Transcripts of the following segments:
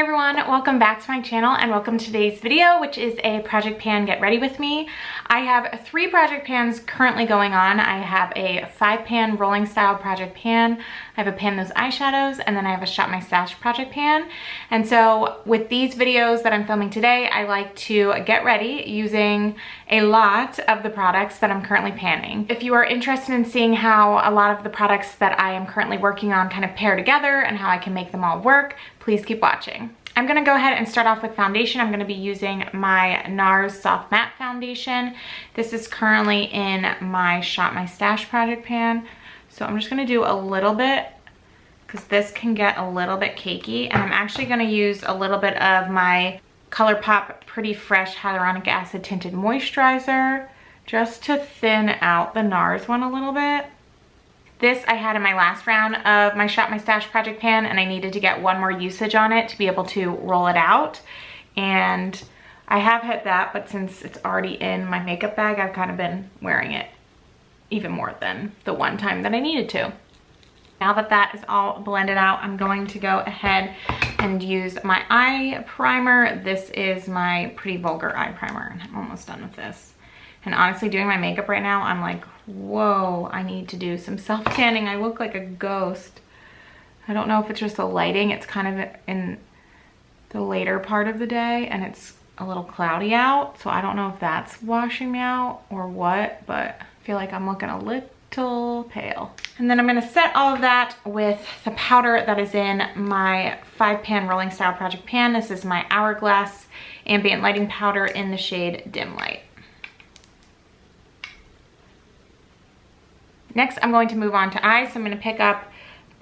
everyone, welcome back to my channel and welcome to today's video, which is a project pan get ready with me. I have 3 project pans currently going on. I have a 5-pan rolling style project pan, I have a pan those eyeshadows, and then I have a Shop My Stash project pan. And so with these videos that I'm filming today, I like to get ready using a lot of the products that I'm currently panning. If you are interested in seeing how a lot of the products that I am currently working on kind of pair together and how I can make them all work, please keep watching. I'm gonna go ahead and start off with foundation. I'm gonna be using my NARS Soft Matte Foundation. This is currently in my Shop My Stash project pan. So I'm just gonna do a little bit because this can get a little bit cakey. And I'm actually gonna use a little bit of my ColourPop Pretty Fresh Hyaluronic Acid Tinted Moisturizer just to thin out the NARS one a little bit. This I had in my last round of my Shop My Stash project pan, and I needed to get one more usage on it to be able to roll it out. And I have hit that, but since it's already in my makeup bag, I've kind of been wearing it even more than the one time that I needed to. Now that that is all blended out, I'm going to go ahead and use my eye primer. This is my Pretty Vulgar eye primer, and I'm almost done with this. And honestly, doing my makeup right now, I'm like, whoa, I need to do some self-tanning. I look like a ghost. I don't know if it's just the lighting. It's kind of in the later part of the day and it's a little cloudy out. So I don't know if that's washing me out or what, but I feel like I'm looking a little pale. And then I'm gonna set all of that with the powder that is in my 5-pan rolling style project pan. This is my Hourglass Ambient Lighting Powder in the shade Dim Light. Next, I'm going to move on to eyes. So I'm going to pick up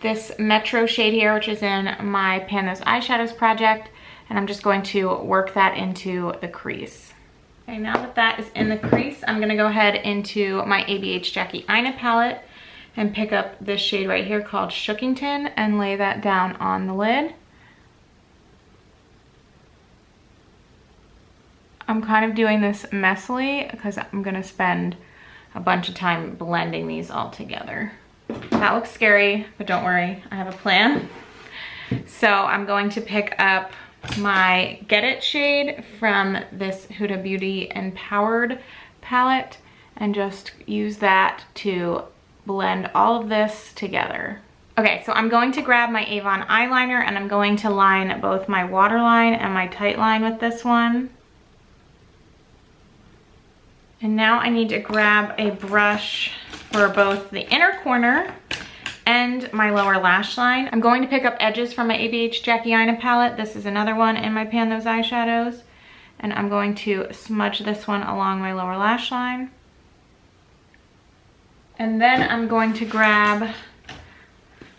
this Metro shade here, which is in my Pan Those Eyeshadows project, and I'm just going to work that into the crease. Okay, now that that is in the crease, I'm going to go ahead into my ABH Jackie Aina palette and pick up this shade right here called Shookington and lay that down on the lid. I'm kind of doing this messily because I'm going to spend a bunch of time blending these all together. That looks scary, but don't worry, I have a plan. So I'm going to pick up my Get It shade from this Huda Beauty Empowered palette and just use that to blend all of this together. Okay, so I'm going to grab my Avon eyeliner and I'm going to line both my waterline and my tight line with this one. And now I need to grab a brush for both the inner corner and my lower lash line. I'm going to pick up edges from my ABH Jackie Aina palette. This is another one in my Pan Those Eyeshadows. And I'm going to smudge this one along my lower lash line. And then I'm going to grab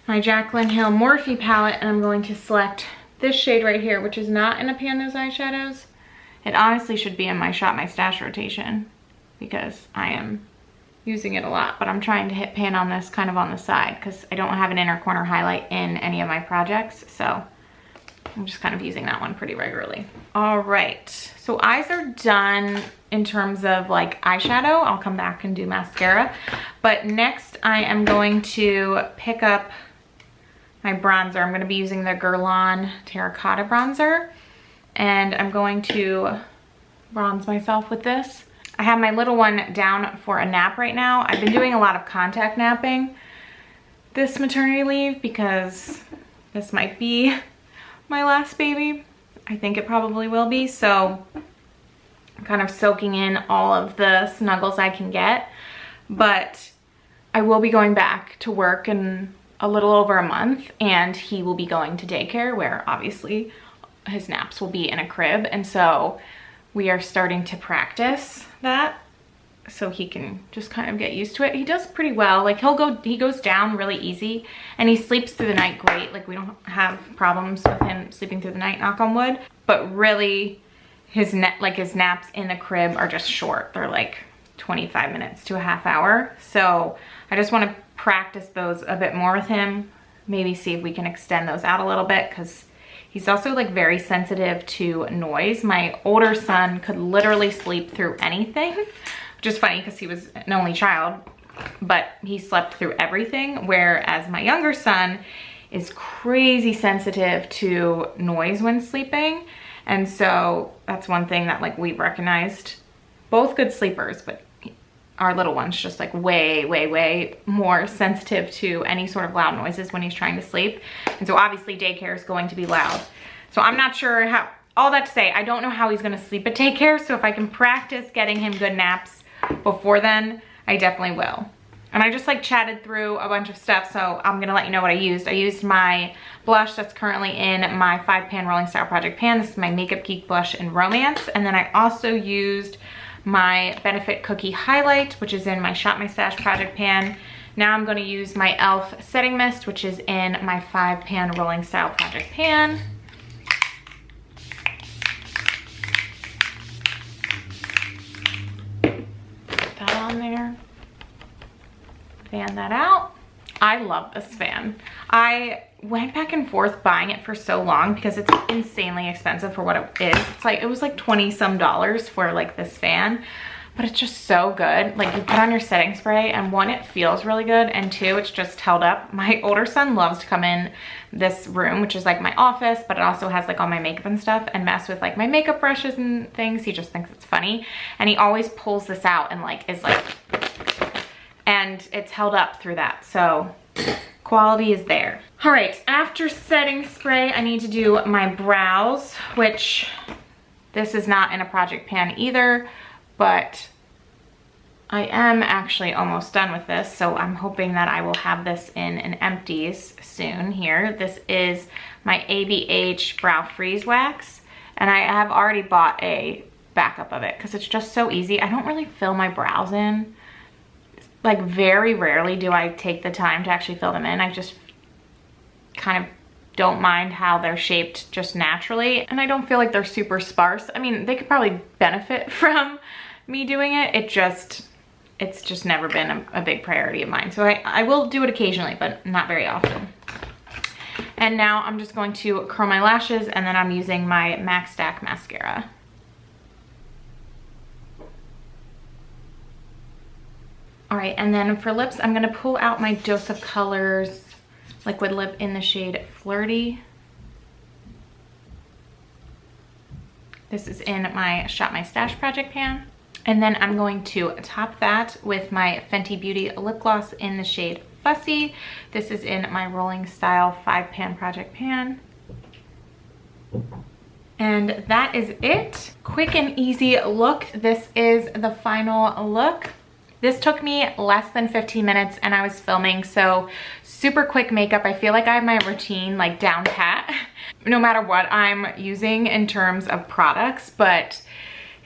my Jaclyn Hill Morphe palette and I'm going to select this shade right here, which is not in a Pan Those Eyeshadows. It honestly should be in my Shop My Stash rotation, because I am using it a lot, but I'm trying to hit pan on this kind of on the side because I don't have an inner corner highlight in any of my projects, so I'm just kind of using that one pretty regularly. All right, so eyes are done in terms of like eyeshadow. I'll come back and do mascara, but next I am going to pick up my bronzer. I'm going to be using the Guerlain Terracotta bronzer, and I'm going to bronze myself with this. I have my little one down for a nap right now. I've been doing a lot of contact napping this maternity leave because this might be my last baby. I think it probably will be. So I'm kind of soaking in all of the snuggles I can get. But I will be going back to work in a little over a month, and he will be going to daycare where obviously his naps will be in a crib. And so we are starting to practice that so he can just kind of get used to it. He does pretty well. Like he goes down really easy and he sleeps through the night great. Like we don't have problems with him sleeping through the night, knock on wood. But really his naps in the crib are just short. They're like 25 minutes to a half hour. So I just want to practice those a bit more with him. Maybe see if we can extend those out a little bit because he's also like very sensitive to noise. My older son could literally sleep through anything, which is funny because he was an only child, but he slept through everything. Whereas my younger son, is crazy sensitive to noise when sleeping. And so that's one thing that like we've recognized. Both good sleepers, but our little one's just like way more sensitive to any sort of loud noises when he's trying to sleep. And so obviously daycare is going to be loud. So I'm not sure how, all that to say, I don't know how he's gonna sleep at daycare. So if I can practice getting him good naps before then, I definitely will. And I just like chatted through a bunch of stuff, so I'm gonna let you know what I used. I used my blush that's currently in my 5-pan Rolling Style Project Pan. This is my Makeup Geek blush in Romance. And then I also used my Benefit Cookie Highlight, which is in my Shop My Stash Project Pan. Now I'm gonna use my e.l.f. Setting Mist, which is in my 5-pan Rolling Style Project Pan. Put that on there. Fan that out. I love this fan. I went back and forth buying it for so long because it's insanely expensive for what it is. It's like, it was like 20 some dollars for like this fan, but it's just so good. Like you put on your setting spray and one, it feels really good, and two, it's just held up. My older son loves to come in this room, which is like my office, but it also has like all my makeup and stuff, and mess with like my makeup brushes and things. He just thinks it's funny. And he always pulls this out and like is like, and it's held up through that. So quality is there. All right, after setting spray, I need to do my brows, which this is not in a project pan either, but I am actually almost done with this. So I'm hoping that I will have this in an empties soon here. This is my ABH Brow Freeze Wax, and I have already bought a backup of it because it's just so easy. I don't really fill my brows in. Like very rarely do I take the time to actually fill them in. I just kind of don't mind how they're shaped just naturally. And I don't feel like they're super sparse. I mean, they could probably benefit from me doing it. It's just never been a big priority of mine. So I will do it occasionally, but not very often. And now I'm just going to curl my lashes, and then I'm using my MAC Stack mascara. All right, and then for lips, I'm gonna pull out my Dose of Colors liquid lip in the shade Flirty. This is in my Shop My Stash Project Pan. And then I'm going to top that with my Fenty Beauty lip gloss in the shade Fussy. This is in my Rolling Style 5-pan Project Pan. And that is it. Quick and easy look. This is the final look. This took me less than 15 minutes and I was filming, so super quick makeup. I feel like I have my routine like down pat, no matter what I'm using in terms of products, but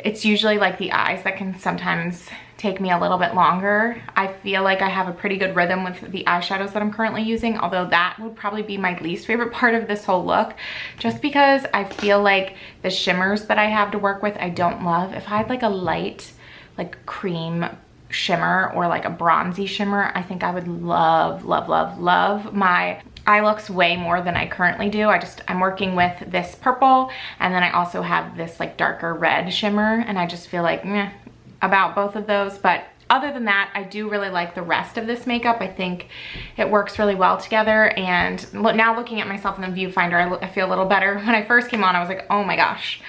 it's usually like the eyes that can sometimes take me a little bit longer. I feel like I have a pretty good rhythm with the eyeshadows that I'm currently using, although that would probably be my least favorite part of this whole look, just because I feel like the shimmers that I have to work with, I don't love. If I had like a light, like cream shimmer or like a bronzy shimmer, I think I would love my eye looks way more than I currently do. I'm working with this purple, and then I also have this like darker red shimmer, and I just feel like meh about both of those. But other than that, I do really like the rest of this makeup. I think it works really well together, and now looking at myself in the viewfinder, I feel a little better. When I first came on, I was like, oh my gosh,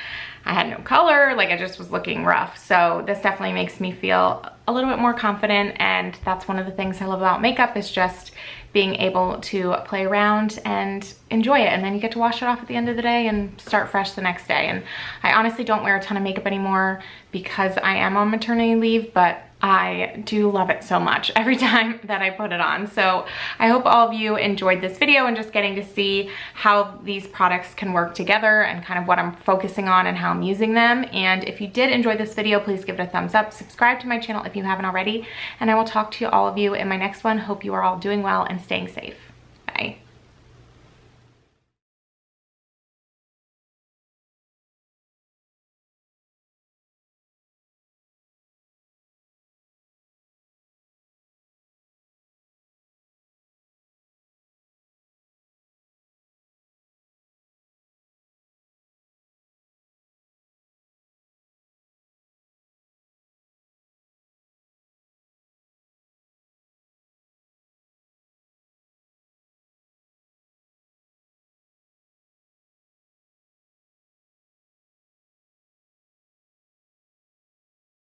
I had no color, like I just was looking rough. So this definitely makes me feel a little bit more confident, and that's one of the things I love about makeup, is just being able to play around and enjoy it, and then you get to wash it off at the end of the day and start fresh the next day. And I honestly don't wear a ton of makeup anymore because I am on maternity leave, but I do love it so much every time that I put it on. So I hope all of you enjoyed this video and just getting to see how these products can work together and kind of what I'm focusing on and how I'm using them. And if you did enjoy this video, please give it a thumbs up. Subscribe to my channel if you haven't already, and I will talk to all of you in my next one. Hope you are all doing well and staying safe.